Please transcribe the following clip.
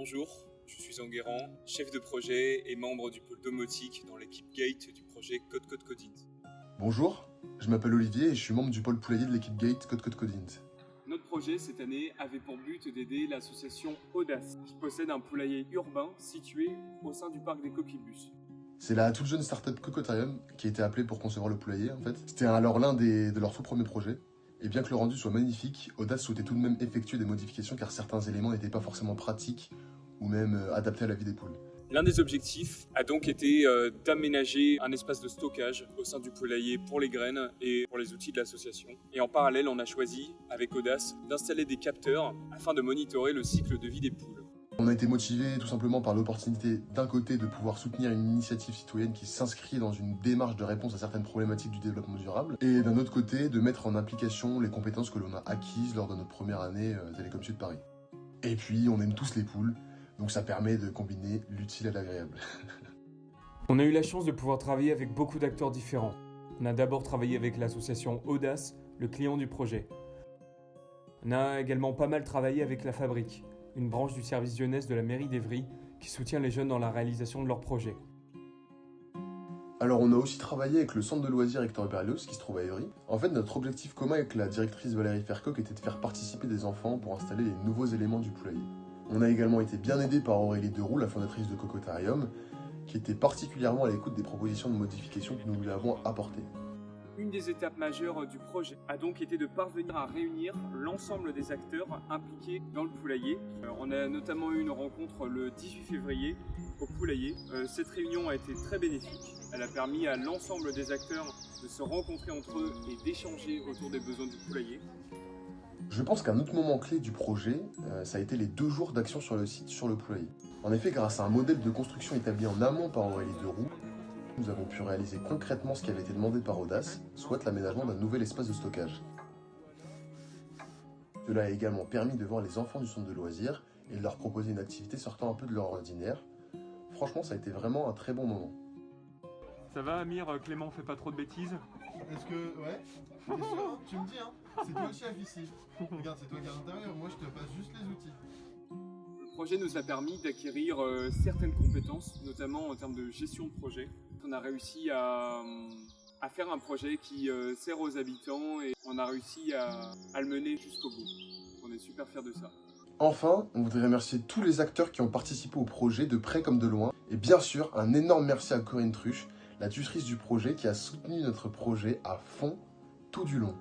Bonjour, je suis Enguerrand, chef de projet et membre du pôle domotique dans l'équipe Gate du projet Code Code Codint. Bonjour, je m'appelle Olivier et je suis membre du pôle poulailler de l'équipe Gate Code Code Codint. Notre projet cette année avait pour but d'aider l'association Audace, qui possède un poulailler urbain situé au sein du parc des Coquibus. C'est la toute jeune startup Cocotarium qui a été appelée pour concevoir le poulailler en fait. C'était alors l'un de leurs tout premiers projets. Et bien que le rendu soit magnifique, Audace souhaitait tout de même effectuer des modifications car certains éléments n'étaient pas forcément pratiques ou même adaptés à la vie des poules. L'un des objectifs a donc été d'aménager un espace de stockage au sein du poulailler pour les graines et pour les outils de l'association. Et en parallèle, on a choisi, avec Audace, d'installer des capteurs afin de monitorer le cycle de vie des poules. On a été motivé tout simplement par l'opportunité d'un côté de pouvoir soutenir une initiative citoyenne qui s'inscrit dans une démarche de réponse à certaines problématiques du développement durable et d'un autre côté de mettre en application les compétences que l'on a acquises lors de notre première année Télécom Sud Paris. Et puis on aime tous les poules, donc ça permet de combiner l'utile et l'agréable. On a eu la chance de pouvoir travailler avec beaucoup d'acteurs différents. On a d'abord travaillé avec l'association Audace, le client du projet. On a également pas mal travaillé avec La Fabrique, une branche du service jeunesse de la mairie d'Évry qui soutient les jeunes dans la réalisation de leurs projets. Alors on a aussi travaillé avec le centre de loisirs Hector Berlioz qui se trouve à Évry. En fait notre objectif commun avec la directrice Valérie Fercoq était de faire participer des enfants pour installer les nouveaux éléments du poulailler. On a également été bien aidé par Aurélie Deroux, la fondatrice de Cocotarium, qui était particulièrement à l'écoute des propositions de modification que nous lui avons apportées. Une des étapes majeures du projet a donc été de parvenir à réunir l'ensemble des acteurs impliqués dans le poulailler. On a notamment eu une rencontre le 18 février au poulailler. Cette réunion a été très bénéfique. Elle a permis à l'ensemble des acteurs de se rencontrer entre eux et d'échanger autour des besoins du poulailler. Je pense qu'un autre moment clé du projet, ça a été les 2 jours d'action sur le site sur le poulailler. En effet, grâce à un modèle de construction établi en amont par Aurélie Deroux, nous avons pu réaliser concrètement ce qui avait été demandé par Audace, soit l'aménagement d'un nouvel espace de stockage. Cela a également permis de voir les enfants du centre de loisirs et de leur proposer une activité sortant un peu de leur ordinaire. Franchement, ça a été vraiment un très bon moment. Ça va Amir, Clément fait pas trop de bêtises? Est-ce que... Ouais. T'es sûr? Tu me dis, hein. C'est toi le chef ici. Regarde, c'est toi qui es à l'intérieur. Moi, je te passe juste les outils. Le projet nous a permis d'acquérir certaines compétences, notamment en termes de gestion de projet. On a réussi à faire un projet qui sert aux habitants et on a réussi à le mener jusqu'au bout. On est super fiers de ça. Enfin, on voudrait remercier tous les acteurs qui ont participé au projet, de près comme de loin. Et bien sûr, un énorme merci à Corinne Truche, la tutrice du projet qui a soutenu notre projet à fond tout du long.